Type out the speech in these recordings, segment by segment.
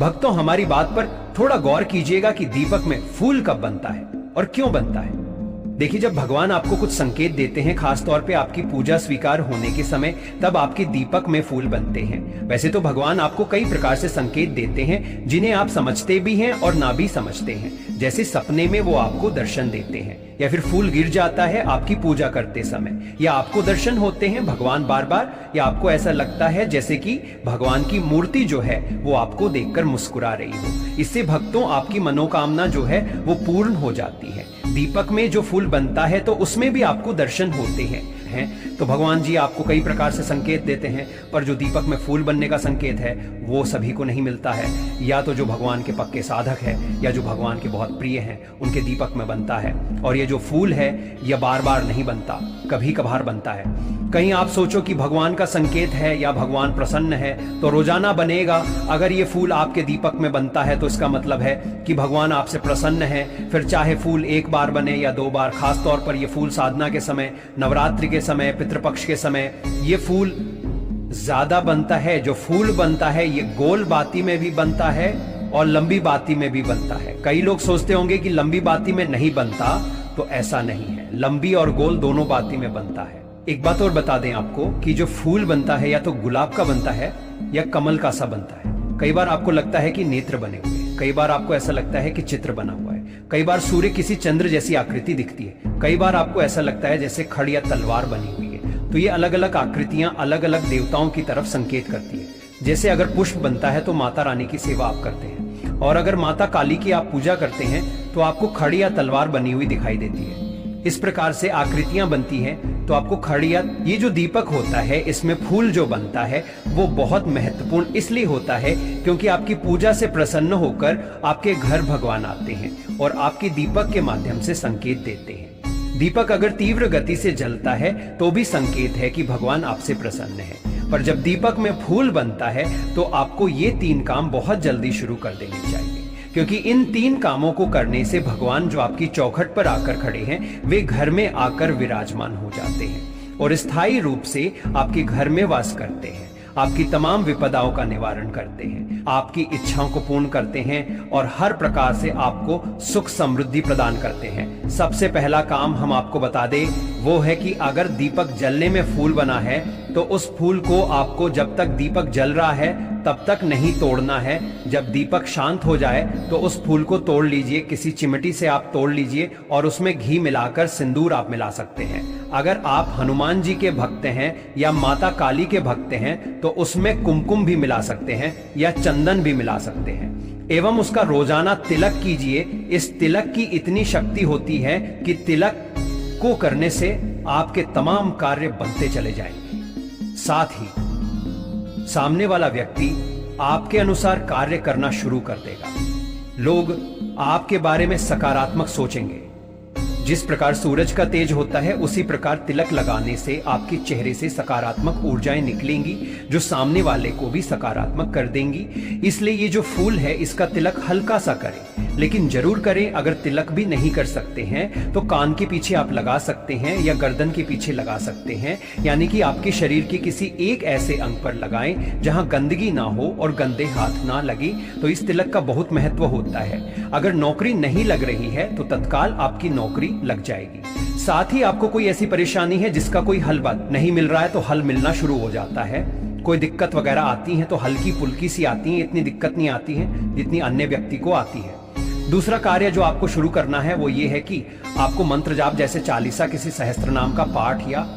भक्तों, हमारी बात पर थोड़ा गौर कीजिएगा कि दीपक में फूल कब बनता है और क्यों बनता है। देखिए, जब भगवान आपको कुछ संकेत देते हैं, खास तौर पे आपकी पूजा स्वीकार होने के समय, तब आपके दीपक में फूल बनते हैं। वैसे तो भगवान आपको कई प्रकार से संकेत देते हैं जिन्हें आप समझते भी हैं और ना भी समझते हैं। जैसे सपने में वो आपको दर्शन देते हैं, या फिर फूल गिर जाता है आपकी पूजा करते समय, या आपको दर्शन होते हैं भगवान बार बार, या आपको ऐसा लगता है जैसे कि भगवान की मूर्ति जो है वो आपको देखकर मुस्कुरा रही हो। इससे भक्तों, आपकी मनोकामना जो है वो पूर्ण हो जाती है। दीपक में जो फूल बनता है तो उसमें भी आपको दर्शन होते हैं। तो भगवान जी आपको कई प्रकार से संकेत देते हैं, पर जो दीपक में फूल बनने का संकेत है वो सभी को नहीं मिलता है। या तो जो भगवान के पक्के साधक है या जो भगवान के बहुत प्रिय हैं, उनके दीपक में बनता है। और ये जो फूल है यह बार बार नहीं बनता, कभी कभार बनता है। कहीं आप सोचो कि भगवान का संकेत है या भगवान प्रसन्न है तो रोजाना बनेगा। अगर ये फूल आपके दीपक में बनता है तो इसका मतलब है कि भगवान आपसे प्रसन्न है। फिर चाहे फूल एक बार बने या 2 बार, खास तौर पर ये फूल साधना के समय, नवरात्रि के समय, पितृपक्ष के समय ये फूल ज्यादा बनता है। जो फूल बनता है ये गोल बाती में भी बनता है और लंबी बाती में भी बनता है। कई लोग सोचते होंगे कि लंबी बाती में नहीं बनता, तो ऐसा नहीं है। लंबी और गोल दोनों बाती में बनता है। एक बात और बता दें आपको कि जो फूल बनता है या तो गुलाब का बनता है या कमल का सा बनता है। कई बार आपको लगता है कि नेत्र बने हुए हैं, कई बार आपको ऐसा लगता है कि चित्र बना हुआ है, कई बार सूर्य किसी चंद्र जैसी आकृति दिखती है, कई बार आपको ऐसा लगता है जैसे खड़ या तलवार बनी हुई है। तो ये अलग अलग आकृतियां अलग अलग देवताओं की तरफ संकेत करती है। जैसे अगर पुष्प बनता है तो माता रानी की सेवा आप करते हैं, और अगर माता काली की आप पूजा करते हैं तो आपको खड़ या तलवार बनी हुई दिखाई देती है। इस प्रकार से आकृतियां बनती हैं तो आपको खड़िया, ये जो दीपक होता है इसमें फूल जो बनता है वो बहुत महत्वपूर्ण इसलिए होता है क्योंकि आपकी पूजा से प्रसन्न होकर आपके घर भगवान आते हैं और आपके दीपक के माध्यम से संकेत देते हैं। दीपक अगर तीव्र गति से जलता है तो भी संकेत है कि भगवान आपसे प्रसन्न है। पर जब दीपक में फूल बनता है तो आपको ये 3 काम बहुत जल्दी शुरू कर देने चाहिए, क्योंकि इन 3 कामों को करने से भगवान जो आपकी चौखट पर आकर खड़े हैं वे घर में आकर विराजमान हो जाते हैं और स्थायी रूप से आपके घर में वास करते हैं। आपकी तमाम विपदाओं का निवारण करते हैं, आपकी इच्छाओं को पूर्ण करते हैं और हर प्रकार से आपको सुख समृद्धि प्रदान करते हैं। सबसे पहला काम हम आपको बता दें वो है कि अगर दीपक जलने में फूल बना है तो उस फूल को आपको जब तक दीपक जल रहा है तब तक नहीं तोड़ना है। जब दीपक शांत हो जाए तो उस फूल को तोड़ लीजिए, किसी चिमटी से आप तोड़ लीजिए और उसमें घी मिलाकर सिंदूर आप मिला सकते हैं। अगर आप हनुमान जी के भक्त हैं या माता काली के भक्त हैं तो उसमें कुमकुम भी मिला सकते हैं या चंदन भी मिला सकते हैं। एवं उसका रोजाना तिलक कीजिए। इस तिलक की इतनी शक्ति होती है कि तिलक को करने से आपके तमाम कार्य बनते चले जाएंगे। साथ ही सामने वाला व्यक्ति आपके अनुसार कार्य करना शुरू कर देगा। लोग आपके बारे में सकारात्मक सोचेंगे। जिस प्रकार सूरज का तेज होता है उसी प्रकार तिलक लगाने से आपके चेहरे से सकारात्मक ऊर्जाएं निकलेंगी जो सामने वाले को भी सकारात्मक कर देंगी। इसलिए ये जो फूल है इसका तिलक हल्का सा करें, लेकिन जरूर करें। अगर तिलक भी नहीं कर सकते हैं तो कान के पीछे आप लगा सकते हैं या गर्दन के पीछे लगा सकते हैं, यानी कि आपके शरीर के किसी एक ऐसे अंग पर लगाएं जहां गंदगी ना हो और गंदे हाथ ना लगे। तो इस तिलक का बहुत महत्व होता है। अगर नौकरी नहीं लग रही है तो तत्काल आपकी नौकरी लग जाएगी। साथ ही आपको कोई ऐसी परेशानी है जिसका कोई हल नहीं मिल रहा है तो हल मिलना शुरू हो जाता है। कोई दिक्कत वगैरह आती है तो हल्की फुल्की सी आती है, इतनी दिक्कत नहीं आती है जितनी अन्य व्यक्ति को आती है। दूसरा कार्य जो आपको शुरू करना है वो ये है कि आपको मंत्र जाप, जैसे चालीसा, किसी सहस्त्र नाम का पाठ या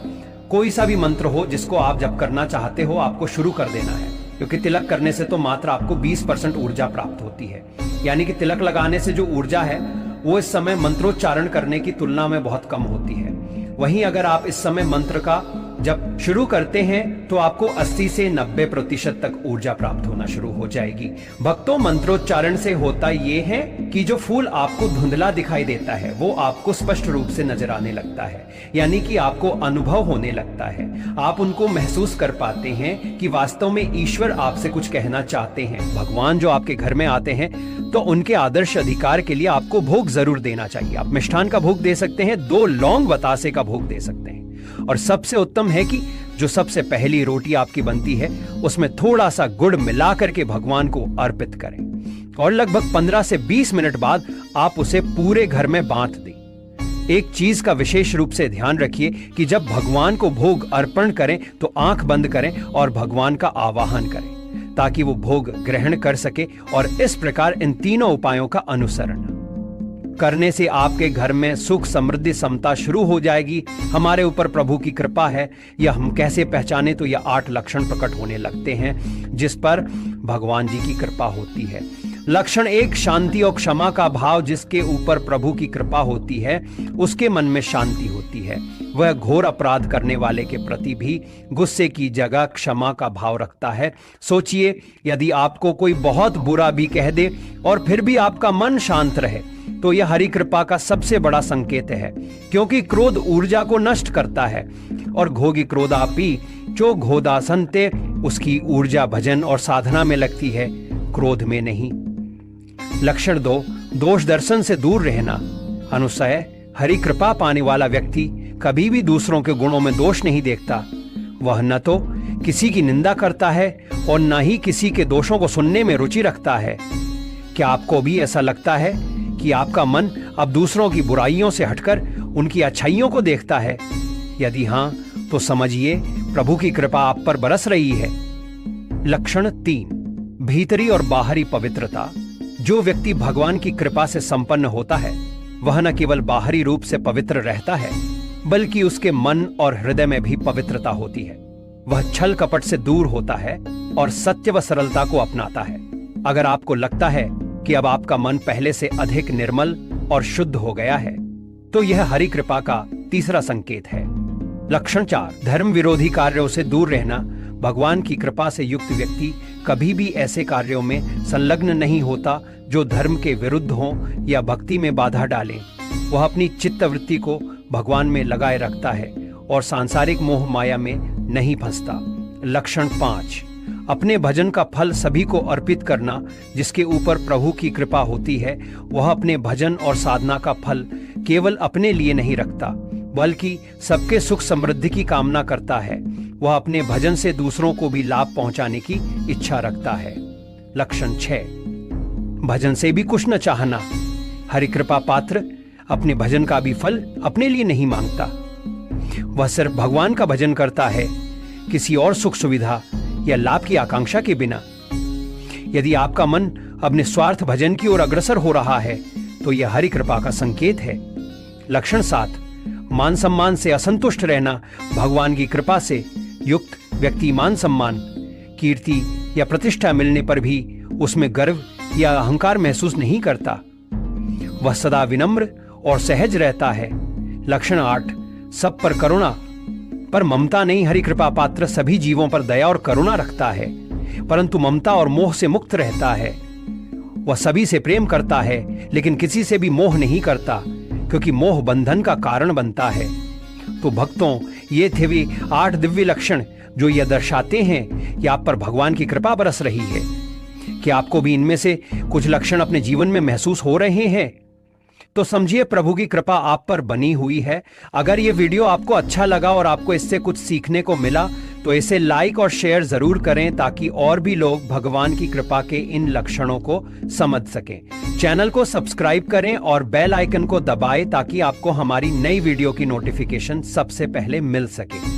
कोई सा भी मंत्र हो जिसको आप जप करना चाहते हो, आपको शुरू कर देना है। क्योंकि तिलक करने से तो मात्र आपको 20% ऊर्जा प्राप्त होती है, यानी कि तिलक लगाने से जो ऊर्जा है वो इस समय मंत्रोच्चारण करने की तुलना में बहुत कम होती है। वहीं अगर आप इस समय मंत्र का जब शुरू करते हैं तो आपको 80 से 90% तक ऊर्जा प्राप्त होना शुरू हो जाएगी। भक्तों, मंत्रोच्चारण से होता ये है कि जो फूल आपको धुंधला दिखाई देता है वो आपको स्पष्ट रूप से नजर आने लगता है, यानी कि आपको अनुभव होने लगता है। आप उनको महसूस कर पाते हैं कि वास्तव में ईश्वर आपसे कुछ कहना चाहते हैं। भगवान जो आपके घर में आते हैं तो उनके आदर्श अधिकार के लिए आपको भोग जरूर देना चाहिए। आप मिष्ठान का भोग दे सकते हैं, 2 लौंग बतासे का भोग दे सकते हैं, और सबसे उत्तम है कि जो सबसे पहली रोटी आपकी बनती है उसमें थोड़ा सा गुड़ मिला करके भगवान को अर्पित करें और लगभग 15 से 20 मिनट बाद आप उसे पूरे घर में बांट दें। एक चीज का विशेष रूप से ध्यान रखिए कि जब भगवान को भोग अर्पण करें तो आंख बंद करें और भगवान का आवाहन करें ताकि वो भोग ग्रहण कर सके। और इस प्रकार इन तीनों उपायों का अनुसरण करने से आपके घर में सुख समृद्धि समता शुरू हो जाएगी। हमारे ऊपर प्रभु की कृपा है, यह हम कैसे पहचाने? तो यह 8 लक्षण प्रकट होने लगते हैं जिस पर भगवान जी की कृपा होती है। लक्षण 1, शांति और क्षमा का भाव। जिसके ऊपर प्रभु की कृपा होती है उसके मन में शांति होती है। वह घोर अपराध करने वाले के प्रति भी गुस्से की जगह क्षमा का भाव रखता है। सोचिए, यदि आपको कोई बहुत बुरा भी कह दे और फिर भी आपका मन शांत रहे तो यह हरि कृपा का सबसे बड़ा संकेत है, क्योंकि क्रोध ऊर्जा को नष्ट करता है और घोगी क्रोधापि जो घोदासनते, उसकी ऊर्जा भजन और साधना में लगती है, क्रोध में नहीं। लक्षण 2, दोष दर्शन से दूर रहना। अनुसय, हरि कृपा पाने वाला व्यक्ति कभी भी दूसरों के गुणों में दोष नहीं देखता। वह न तो किसी की निंदा करता है और न ही किसी के दोषों को सुनने में रुचि रखता है। क्या आपको भी ऐसा लगता है कि आपका मन अब दूसरों की बुराइयों से हटकर उनकी अच्छाइयों को देखता है? यदि हां, तो समझिए प्रभु की कृपा आप पर बरस रही है। लक्षण 3, भीतरी और बाहरी पवित्रता। जो व्यक्ति भगवान की कृपा से संपन्न होता है वह न केवल बाहरी रूप से पवित्र रहता है बल्कि उसके मन और हृदय में भी पवित्रता होती है। वह छल कपट से दूर होता है और सत्य व सरलता को अपनाता है। अगर आपको लगता है कि अब आपका मन पहले से अधिक निर्मल और शुद्ध हो गया है तो यह हरि कृपा का तीसरा संकेत है। लक्षण 4, धर्म विरोधी कार्यों से दूर रहना। भगवान की कृपा से युक्त व्यक्ति कभी भी ऐसे कार्यों में संलग्न नहीं होता जो धर्म के विरुद्ध हों या भक्ति में बाधा डालें। वह अपनी चित्तवृत्ति को भगवान में लगाए रखता है और सांसारिक मोह माया में नहीं फंसता। लक्षण 5, अपने भजन का फल सभी को अर्पित करना। जिसके ऊपर प्रभु की कृपा होती है वह अपने भजन और साधना का फल केवल अपने लिए नहीं रखता बल्कि सबके सुख समृद्धि की कामना करता है। वह अपने भजन से दूसरों को भी लाभ पहुंचाने की इच्छा रखता है। लक्षण 6, भजन से भी कुछ न चाहना। हरि कृपा पात्र अपने भजन का भी फल अपने लिए नहीं मांगता। वह सिर्फ भगवान का भजन करता है, किसी और सुख सुविधा या लाभ की आकांक्षा के बिना। यदि आपका मन अपने स्वार्थ भजन की ओर अग्रसर हो रहा है तो यह हरि कृपा का संकेत है। लक्षण 7, मान सम्मान से असंतुष्ट रहना। भगवान की कृपा से युक्त व्यक्ति मान सम्मान, कीर्ति या प्रतिष्ठा मिलने पर भी उसमें गर्व या अहंकार महसूस नहीं करता। वह सदा विनम्र और सहज रहता है। लक्षण 8, सब पर करुणा पर ममता नहीं। हरि कृपा पात्र सभी जीवों पर दया और करुणा रखता है परंतु ममता और मोह से मुक्त रहता है। वह सभी से प्रेम करता है लेकिन किसी से भी मोह नहीं करता क्योंकि मोह बंधन का कारण बनता है। तो भक्तों, ये थे वे 8 दिव्य लक्षण जो यह दर्शाते हैं कि आप पर भगवान की कृपा बरस रही है। क्या आपको भी इनमें से कुछ लक्षण अपने जीवन में महसूस हो रहे हैं? तो समझिए प्रभु की कृपा आप पर बनी हुई है। अगर ये वीडियो आपको अच्छा लगा और आपको इससे कुछ सीखने को मिला तो इसे लाइक और शेयर जरूर करें ताकि और भी लोग भगवान की कृपा के इन लक्षणों को समझ सकें। चैनल को सब्सक्राइब करें और बेल आइकन को दबाएं ताकि आपको हमारी नई वीडियो की नोटिफिकेशन सबसे पहले मिल सके।